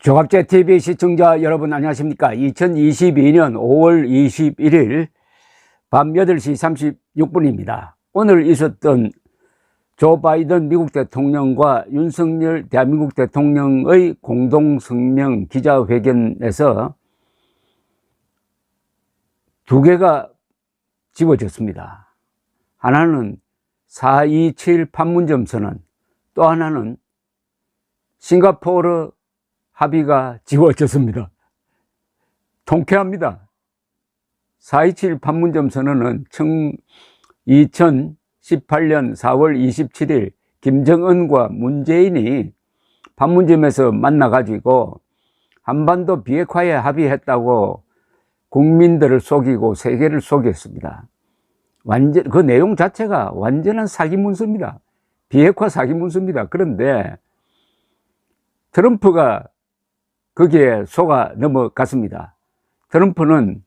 조갑제 TV 시청자 여러분 안녕하십니까? 2022년 5월 21일 밤 8시 36분입니다. 오늘 있었던 조 바이든 미국 대통령과 윤석열 대한민국 대통령의 공동성명 기자회견에서 두 개가 지워졌습니다. 하나는 4.27 판문점 선언, 또 하나는 싱가포르 합의가 지워졌습니다. 통쾌합니다. 4.27 판문점 선언은 2018년 4월 27일 김정은과 문재인이 판문점에서 만나가지고 한반도 비핵화에 합의했다고 국민들을 속이고 세계를 속였습니다. 그 내용 자체가 완전한 사기문서입니다. 비핵화 사기문서입니다. 그런데 트럼프가 거기에 속아 넘어갔습니다. 트럼프는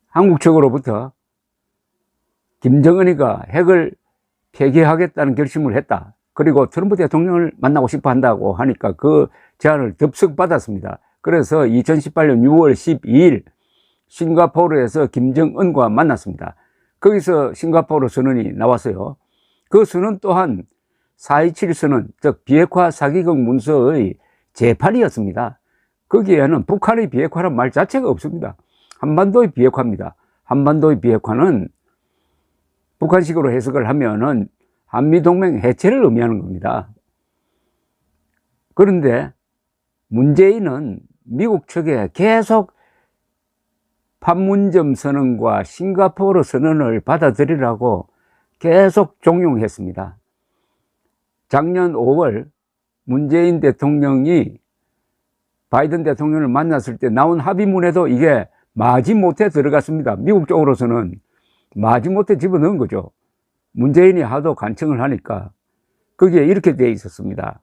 한국 측으로부터 김정은이가 핵을 폐기하겠다는 결심을 했다. 그리고 트럼프 대통령을 만나고 싶어 한다고 하니까 그 제안을 덥석 받았습니다. 그래서 2018년 6월 12일 싱가포르에서 김정은과 만났습니다. 거기서 싱가포르 선언이 나왔어요. 그 선언 또한 4.27 선언, 즉 비핵화 사기극 문서의 재판이었습니다. 거기에는 북한의 비핵화란 말 자체가 없습니다. 한반도의 비핵화입니다. 한반도의 비핵화는 북한식으로 해석을 하면은 한미동맹 해체를 의미하는 겁니다. 그런데 문재인은 미국 측에 계속 판문점 선언과 싱가포르 선언을 받아들이라고 계속 종용했습니다. 작년 5월 문재인 대통령이 바이든 대통령을 만났을 때 나온 합의문에도 이게 마지못해 들어갔습니다. 미국 쪽으로서는 마지못해 집어넣은 거죠. 문재인이 하도 간청을 하니까 거기에 이렇게 되어 있었습니다.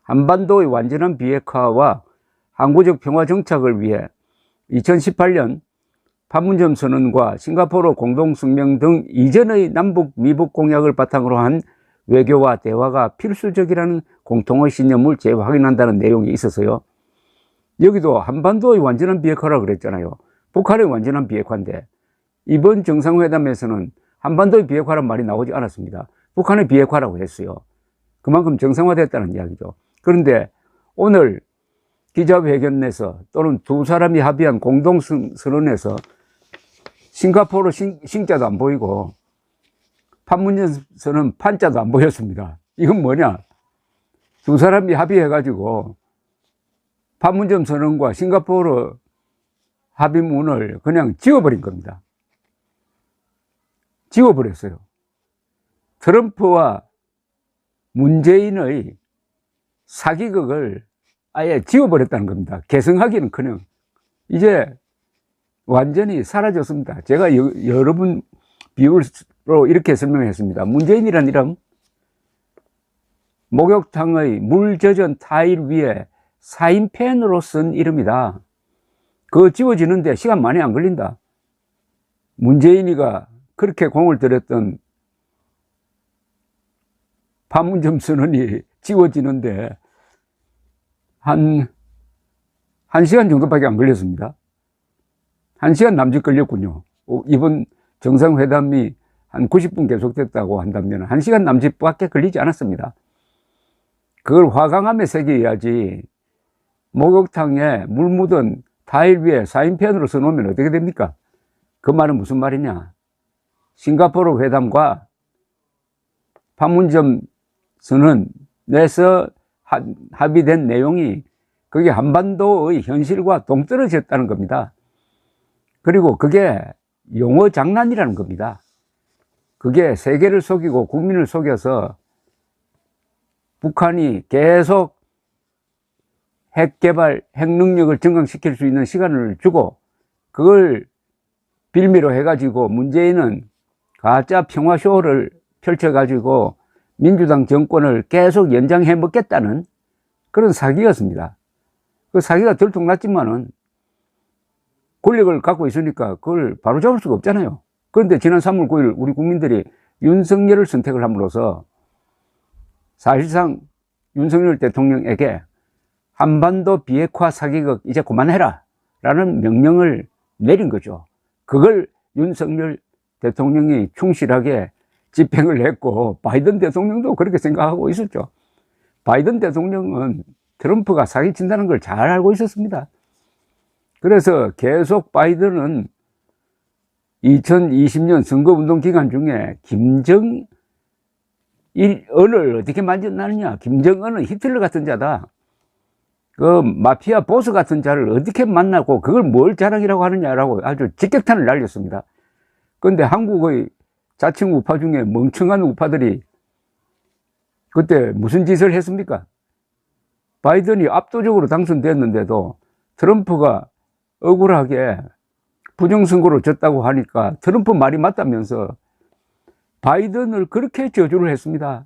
한반도의 완전한 비핵화와 항구적 평화 정착을 위해 2018년 판문점 선언과 싱가포르 공동성명 등 이전의 남북 미북 공약을 바탕으로 한 외교와 대화가 필수적이라는 공통의 신념을 재확인한다는 내용이 있어서요. 여기도 한반도의 완전한 비핵화라고 그랬잖아요. 북한의 완전한 비핵화인데 이번 정상회담에서는 한반도의 비핵화란 말이 나오지 않았습니다. 북한의 비핵화라고 했어요. 그만큼 정상화됐다는 이야기죠. 그런데 오늘 기자회견에서 또는 두 사람이 합의한 공동선언에서 싱가포르 싱자도 안 보이고 판문점 선언 판자도 안 보였습니다. 이건 뭐냐? 두 사람이 합의해가지고 판문점 선언과 싱가포르 합의문을 그냥 지워버린 겁니다. 지워버렸어요. 트럼프와 문재인의 사기극을 아예 지워버렸다는 겁니다. 개성하기는 커녕 이제 완전히 사라졌습니다. 제가 여러분 비유로 이렇게 설명했습니다. 문재인이란 이름, 목욕탕의 물 젖은 타일 위에 사인펜으로 쓴 이름이다. 그거 지워지는데 시간 많이 안 걸린다. 문재인이가 그렇게 공을 들였던 판문점 선언이 지워지는데 한 시간 정도밖에 안 걸렸습니다. 1시간 남짓 걸렸군요. 이번 정상회담이 한 90분 계속됐다고 한다면 1시간 남짓밖에 걸리지 않았습니다. 그걸 화강암에 새겨야지 목욕탕에 물 묻은 타일 위에 사인펜으로 써놓으면 어떻게 됩니까? 그 말은 무슨 말이냐? 싱가포르 회담과 판문점 선언에서 합의된 내용이 그게 한반도의 현실과 동떨어졌다는 겁니다. 그리고 그게 용어 장난이라는 겁니다. 그게 세계를 속이고 국민을 속여서 북한이 계속 핵 개발, 핵 능력을 증강시킬 수 있는 시간을 주고 그걸 빌미로 해가지고 문재인은 가짜 평화쇼를 펼쳐가지고 민주당 정권을 계속 연장해 먹겠다는 그런 사기였습니다. 그 사기가 들통났지만은 권력을 갖고 있으니까 그걸 바로잡을 수가 없잖아요. 그런데 지난 3월 9일 우리 국민들이 윤석열을 선택을 함으로써 사실상 윤석열 대통령에게 한반도 비핵화 사기극 이제 그만해라 라는 명령을 내린 거죠. 그걸 윤석열 대통령이 충실하게 집행을 했고, 바이든 대통령도 그렇게 생각하고 있었죠. 바이든 대통령은 트럼프가 사기친다는 걸 잘 알고 있었습니다. 그래서 계속 바이든은 2020년 선거운동 기간 중에 김정은을 어떻게 만졌느냐, 김정은은 히틀러 같은 자다, 그 마피아 보스 같은 자를 어떻게 만나고 그걸 뭘 자랑이라고 하느냐라고 아주 직격탄을 날렸습니다. 그런데 한국의 자칭 우파 중에 멍청한 우파들이 그때 무슨 짓을 했습니까? 바이든이 압도적으로 당선됐는데도 트럼프가 억울하게 부정선거로 졌다고 하니까 트럼프 말이 맞다면서 바이든을 그렇게 저주를 했습니다.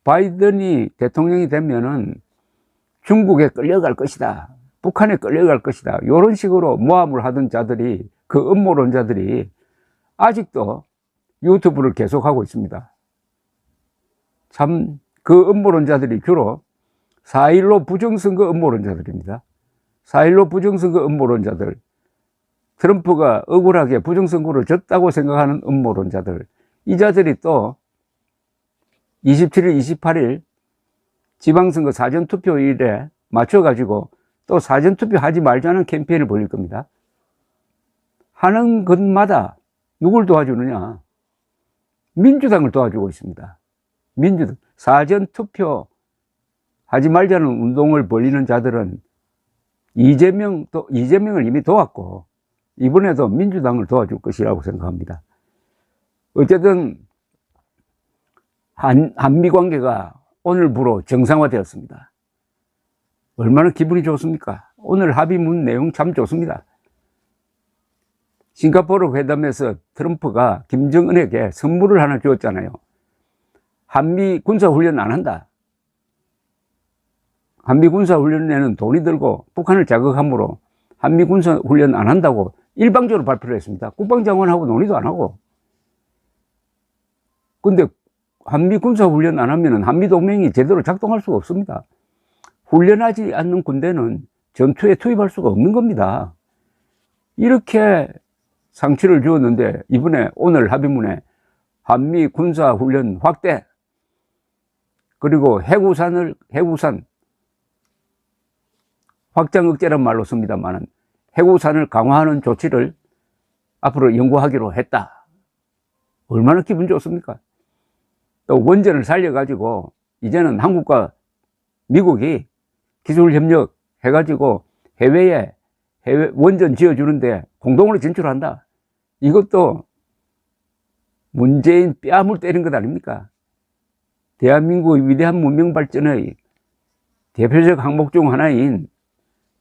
바이든이 대통령이 되면은 중국에 끌려갈 것이다, 북한에 끌려갈 것이다, 이런 식으로 모함을 하던 자들이, 그 음모론자들이 아직도 유튜브를 계속하고 있습니다. 참, 그 음모론자들이 주로 4.15 부정선거 음모론자들입니다. 4.15 부정선거 음모론자들, 트럼프가 억울하게 부정선거를 졌다고 생각하는 음모론자들, 이 자들이 또 27일, 28일 지방선거 사전투표일에 맞춰가지고 또 사전투표 하지 말자는 캠페인을 벌일 겁니다. 하는 것마다 누굴 도와주느냐? 민주당을 도와주고 있습니다. 민주당. 사전투표 하지 말자는 운동을 벌이는 자들은 이재명을 이미 도왔고, 이번에도 민주당을 도와줄 것이라고 생각합니다. 어쨌든, 한미 관계가 오늘부로 정상화되었습니다. 얼마나 기분이 좋습니까? 오늘 합의문 내용 참 좋습니다. 싱가포르 회담에서 트럼프가 김정은에게 선물을 하나 주었잖아요. 한미 군사훈련 안 한다. 한미 군사훈련에는 돈이 들고 북한을 자극함으로 한미 군사훈련 안 한다고 일방적으로 발표를 했습니다. 국방장관하고 논의도 안 하고. 근데 한미 군사훈련 안 하면 한미동맹이 제대로 작동할 수가 없습니다. 훈련하지 않는 군대는 전투에 투입할 수가 없는 겁니다. 이렇게 상치를 주었는데, 이번에 오늘 합의문에 한미 군사훈련 확대, 그리고 해구산 확장 억제란 말로 씁니다만 해구산을 강화하는 조치를 앞으로 연구하기로 했다. 얼마나 기분 좋습니까? 또 원전을 살려가지고 이제는 한국과 미국이 기술협력 해가지고 해외 원전 지어주는데 공동으로 진출한다. 이것도 문재인 뺨을 때린 것 아닙니까? 대한민국의 위대한 문명 발전의 대표적 항목 중 하나인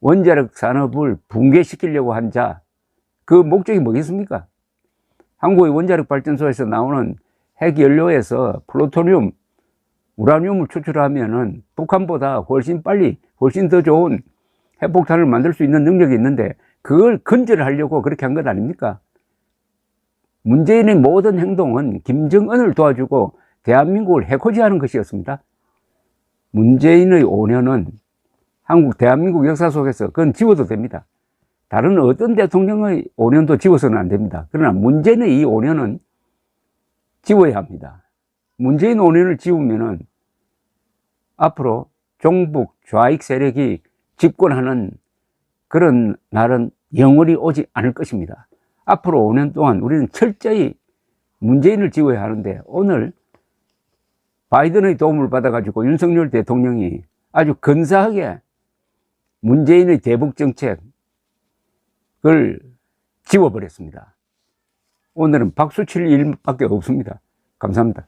원자력 산업을 붕괴시키려고 한 자, 그 목적이 뭐겠습니까? 한국의 원자력 발전소에서 나오는 핵연료에서 플루토늄, 우라늄을 추출하면은 북한보다 훨씬 빨리, 훨씬 더 좋은 핵폭탄을 만들 수 있는 능력이 있는데, 그걸 근절하려고 그렇게 한 것 아닙니까? 문재인의 모든 행동은 김정은을 도와주고 대한민국을 해코지하는 것이었습니다. 문재인의 5년은 대한민국 역사 속에서 그건 지워도 됩니다. 다른 어떤 대통령의 5년도 지워서는 안 됩니다. 그러나 문재인의 이 5년은 지워야 합니다. 문재인 5년을 지우면은 앞으로 종북 좌익 세력이 집권하는 그런 날은 영원히 오지 않을 것입니다. 앞으로 5년 동안 우리는 철저히 문재인을 지워야 하는데, 오늘 바이든의 도움을 받아가지고 윤석열 대통령이 아주 근사하게 문재인의 대북 정책을 지워버렸습니다. 오늘은 박수 칠 일밖에 없습니다. 감사합니다.